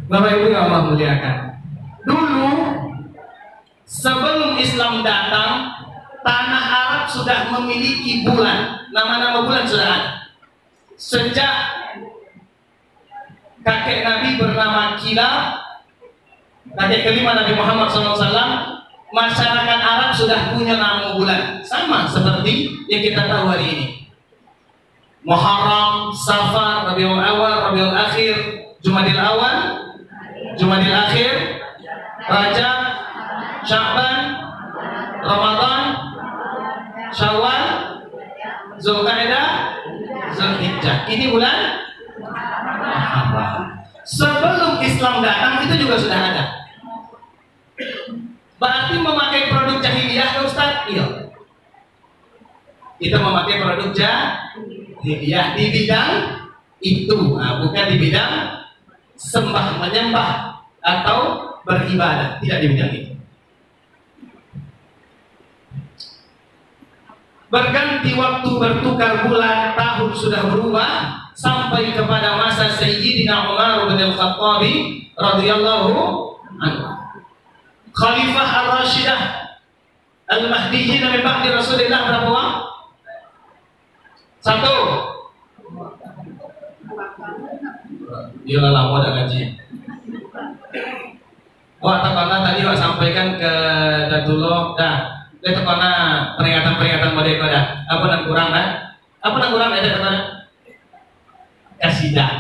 Bapak Ibu yang Allah muliakan, dulu sebelum Islam datang, tanah Arab sudah memiliki bulan, nama-nama bulan sudah ada. Sejak kakek Nabi bernama Kilab, kakek kelima Nabi Muhammad SAW, masyarakat Arab sudah punya nama bulan, sama seperti yang kita tahu hari ini. Muharram, Safar, Rabiul Awal, Rabiul Akhir, Jumadil Awal, Jumadil Akhir, Rajab, Sya'ban, Ramadan, Syawal, Zulqa'dah, Zulhijjah. Ini bulan Muharram. Sebelum Islam datang itu juga sudah ada. Berarti memakai produk jahiliyah, Ustaz? Iya. Kita memakai produk jahiliyah di bidang itu, bukan di bidang sembah menyembah atau beribadah, tidak di bidang itu. Berganti waktu, bertukar bulan, tahun sudah berubah sampai kepada masa Sayyidina Umar bin Al-Khattab radhiyallahu anhu, Khalifah Ar-Rashidah Al-Mahdiyyin min ba'di Rasulillah. Berapa orang? Satu. Dia lama dah ngaji. Wah, takana tadi wak sampaikan ke Datullah dah. Dia takana peringatan-peringatan mereka dah. Apa nak kurang dah? Apa nak kurang ada takana? Kasidah.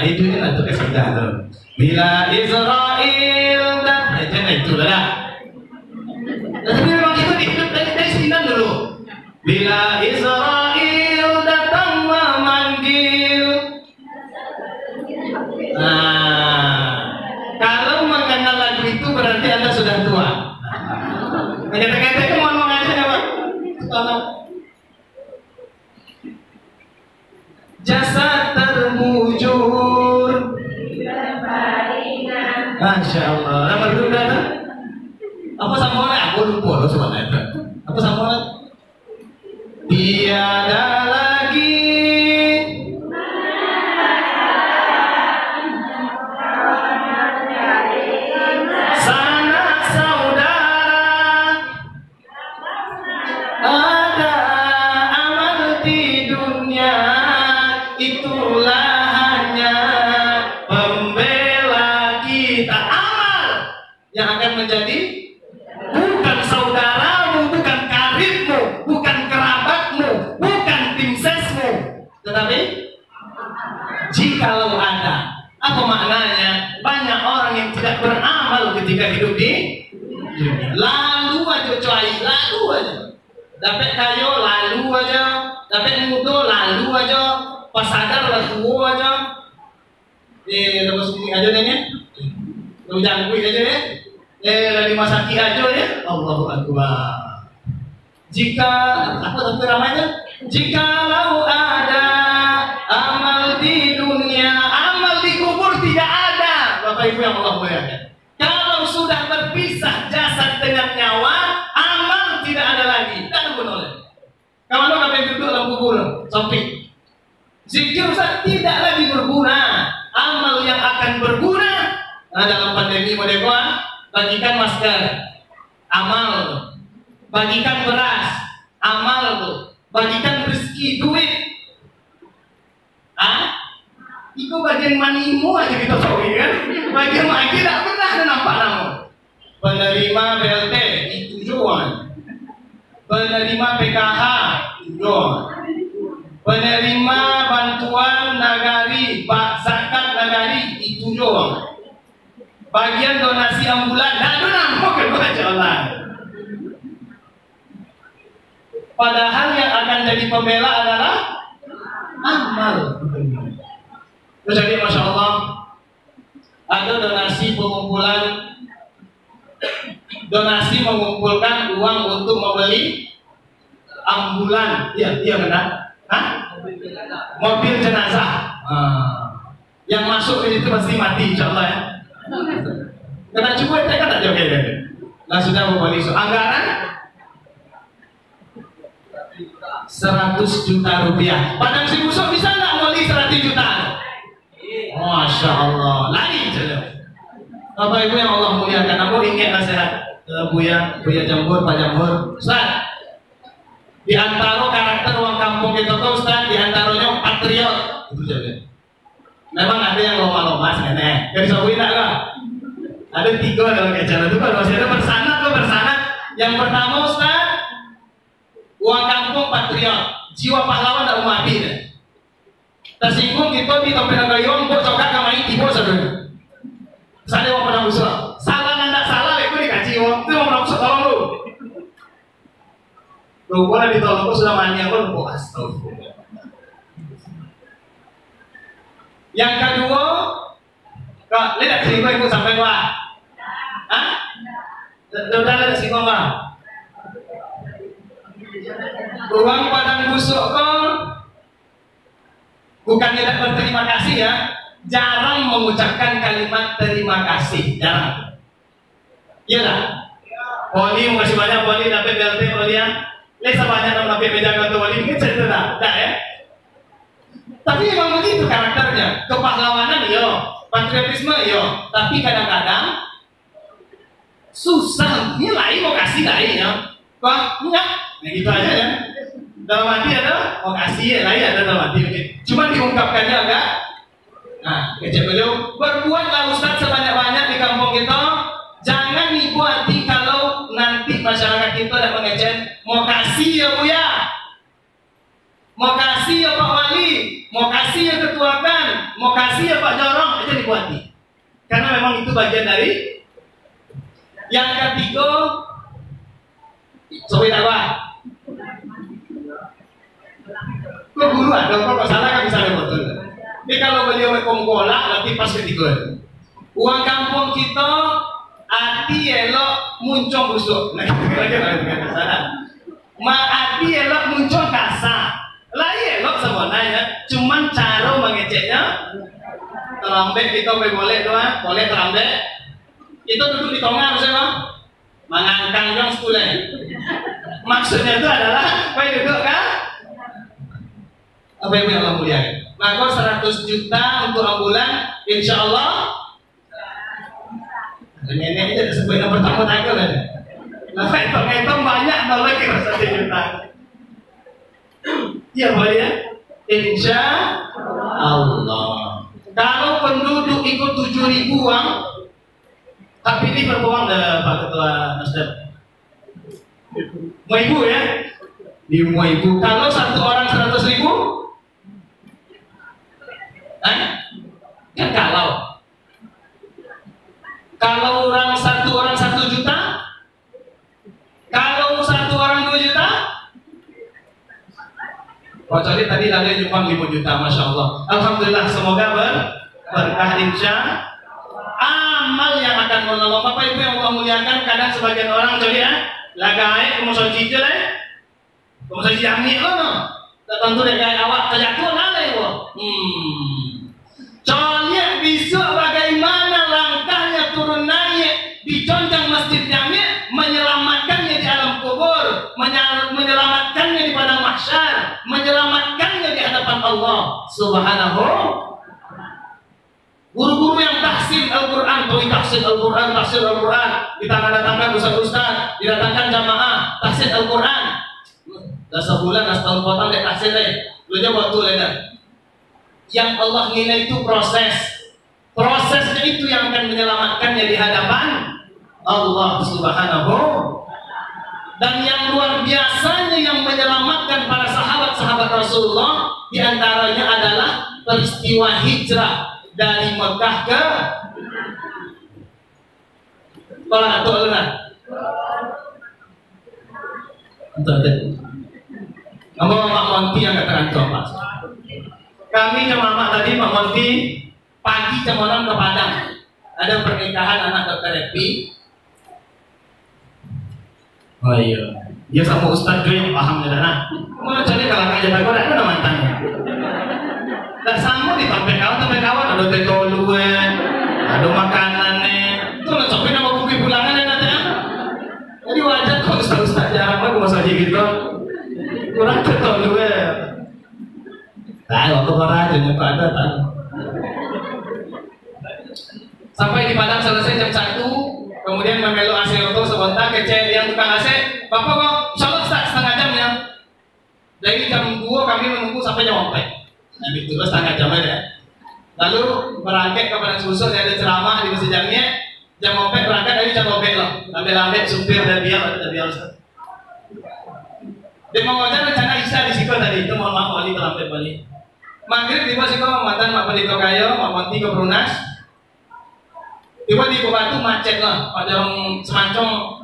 Itu kan itu kasidah tu. Bila Israel dah, jangan itu dah. Tapi memang itu dihidup dari sini dulu. Bila Israel datang memanggil. Kalau mengenal lagu itu berarti Anda sudah tua. Kata-kata itu mau ngomong aja apa? Jasa terbujur. Masya Allah. Nama dulu dah. Apa sambungannya? Aku lupa loh sebenarnya. Apa sambungannya? Tiada lagi sanak saudara, ada amal di dunia, itulah hanya pembela kita. Amal yang akan menjadi bukan saudaramu, bukan karibmu, bukan kerabatmu, bukan tim sesmu, tetapi jikalau ada. Apa maknanya? Banyak orang yang tidak beramal ketika hidup di dunia. Lalu aja coy, lalu aja. Dapat kayo, lalu aja. Dapat mudo, lalu aja. Pasadar, lalu aja. Lepas ini aja nih. Lalu jangkui aja ya. Lagi masaki aja ya. Allahu Akbar. Jika apa tadi namanya? Jikalau ada amal di dunia, amal di kubur tidak ada. Bapak Ibu yang Allah muliakan. Kalau sudah berpisah jasad dengan nyawa, amal tidak ada lagi. Tak boleh. Kamu apa yang duduk dalam kubur? Samping. Zikir Ustaz tidak lagi berguna. Amal yang akan berguna dalam pandemi modern, bagikan masker, amal. Bagikan beras, amal tuh. Bagikan rezeki, duit. Itu bagian manimu aja kita tahu kan. Bagian lagi tidak pernah ada nampak namu. Penerima BLT itu tujuan. Penerima PKH tujuan. Penerima bantuan nagari, zakat nagari itu tujuan. Bagian donasi ambulan, tidak ada nampak kedua jalan. Padahal yang akan jadi pembela adalah amal. Jadi Masya Allah, ada donasi pengumpulan, donasi mengumpulkan uang untuk membeli ambulan. Iya benar. Mobil jenazah. Yang masuk ke situ pasti mati, insya Allah ya. Kena cukup, kan tak jauh ya. Nah sudah membeli anggaran 100 juta rupiah. Padang si busuk bisa nggak beli 100 juta? Masya Allah, lari saja. Bapak Ibu yang Allah muliakan, aku ingin nasihat Buya Jambur, Pak Jambur, Ustaz. Di antara karakter orang kampung kita tuh Ustaz, di antaranya patriot. Itu saja. Memang ada yang loma-loma sebenarnya. Gak bisa buina kan? Ada 3 dalam acara itu kan masih ada bersanad. Yang pertama Ustaz, orang kampung patriot, jiwa pahlawan dan umati. Tersinggung kita di topeng gayung, buat cokak kamai tiba saudara. Saya mau pernah usul, salah nggak salah, itu dikaji wong, itu mau pernah usul tolong lu. Lu gua ditolong, gua sudah mandi aku, gua astagfirullah. Yang kedua, kok lihat singgung ibu sampai gua, udah lihat singgung gua. Ruang padang busuk kok, bukan tidak berterima kasih ya. Jarang mengucapkan kalimat terima kasih, jarang. Iya tak? Poli, makasih banyak Poli, dapat BLT Poli ya. Lesa banyak dalam dapat beda kata Poli, mungkin saya tidak ya. Tapi memang begitu karakternya. Kepahlawanan iya, patriotisme iya, tapi kadang-kadang susah. Ini lain mau kasih lain ya. Kok enggak? Nah gitu aja ya. Dalam hati ada mau kasih ya, lain ada dalam hati mungkin. Cuma diungkapkannya agak. Nah, kecil beliau berbuatlah Ustaz sebanyak-banyak di kampung kita. Jangan ibu hati kalau nanti masyarakat kita ada mengecek. Mau kasih ya Bu ya, mau kasih ya Pak Wali, mau kasih ya Ketua Kan, mau kasih ya Pak Jorong, aja ibu hati. Karena memang itu bagian dari. Yang ketiga, sobat apa? Kok guru ada kok salah kan bisa ada betul. Tapi kalau beliau mengkolak nanti pas ketiga. Uang kampung kita hati elok muncul busuk. Nah, kira-kira dengan sana. Hati elok muncul kasar. Lah elok sebenarnya, cuman cara mengeceknya terambek kita boleh doang, boleh terambek. Itu duduk di tengah harusnya Bang. Mengangkang dong sekolah. Maksudnya itu adalah apa duduk kan? Apa yang Allah muliakan? Maka 100 juta untuk ambulan, insya Allah. Nenek itu sebenarnya pertama tanggal kan? Nah, hitung banyak malah kira 1 juta. Iya boleh ya? Insya Allah. Kalau penduduk ikut 7.000 uang, tapi ini berbohong dah Pak Ketua Nasdem. Mau ibu ya? Di mau ibu. Kalau satu orang 100.000. Kan kalau orang 1 juta, kalau 1 orang 2 juta, kecuali tadi ada nyumbang 5 juta, masya Allah. Alhamdulillah, semoga berkah insya amal yang akan menolong. Bapak Ibu yang Allah muliakan, kadang sebagian orang jadi lagai kemudian cicil kemudian jamik loh. Tentu dengan awak terjatuh nalai loh. Soalnya bisa bagaimana langkahnya turun naik di conjang masjid Jami', menyelamatkannya di alam kubur, menyelamatkannya di padang mahsyar, menyelamatkannya di hadapan Allah Subhanahu. Guru-guru yang tahsin Al-Quran, tahsin Al-Quran, didatangkan ustaz-ustaz, didatangkan jamaah, tahsin Al-Quran. Dah sebulan, dah setahun potong dek tahsin deh. Lu coba tuh leda. Yang Allah nilai itu prosesnya itu yang akan menyelamatkannya di hadapan Allah Subhanahu. Dan yang luar biasanya yang menyelamatkan para sahabat-sahabat Rasulullah diantaranya adalah peristiwa hijrah dari Mekah ke Pola atau Alena. Kamu Mak Monti yang katakan coba. Kami sama tadi Pak Monti pagi cemonan ke Padang. Ada pernikahan anak dokter Epi. Oh iya. Dia sama Ustadz juga yang paham ya nah. Mau cari kalau kerja bagus ada mantannya. Dan sama di sampai kawan ada tetoluan, ada makanannya. Itu ngecopin sama kopi pulangan nanti ya. Jadi wajar kok Ustadz jarang lah gue masih gitu. Kurang tetoluan. Tahu waktu orang aja nyepa ada tahu. Sampai di Padang selesai jam 1, kemudian memelu AC auto sebentar, kecil yang tukang AC, Bapak kok insya start setengah jam ya. Dari jam 2 kami menunggu sampai jam 4. Nah itu setengah jam aja. Lalu berangkat ke Padang Susun, ada ceramah di masjid Jamia. Jam 4 berangkat dari jam 12 loh. Lambat-lambat supir dan biar Ustaz. Dia mau ngajar rencana Isya di Siko tadi itu, mohon maaf wali terlambat balik. Maghrib tiba Siko mantan mak pelito kayo, mak ponti ke Brunas. Tiba di Batu macet lah, pada orang semancong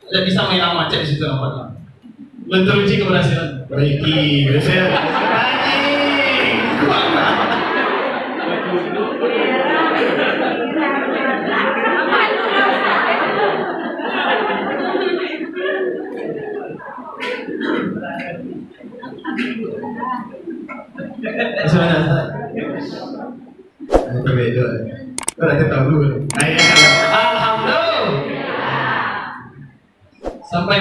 tidak bisa main macet di situ nampak lah. Bentuk uji keberhasilan. Baiki, saya. Sebenarnya, ada berbeda. Berarti tahu dulu. Alhamdulillah. Sampai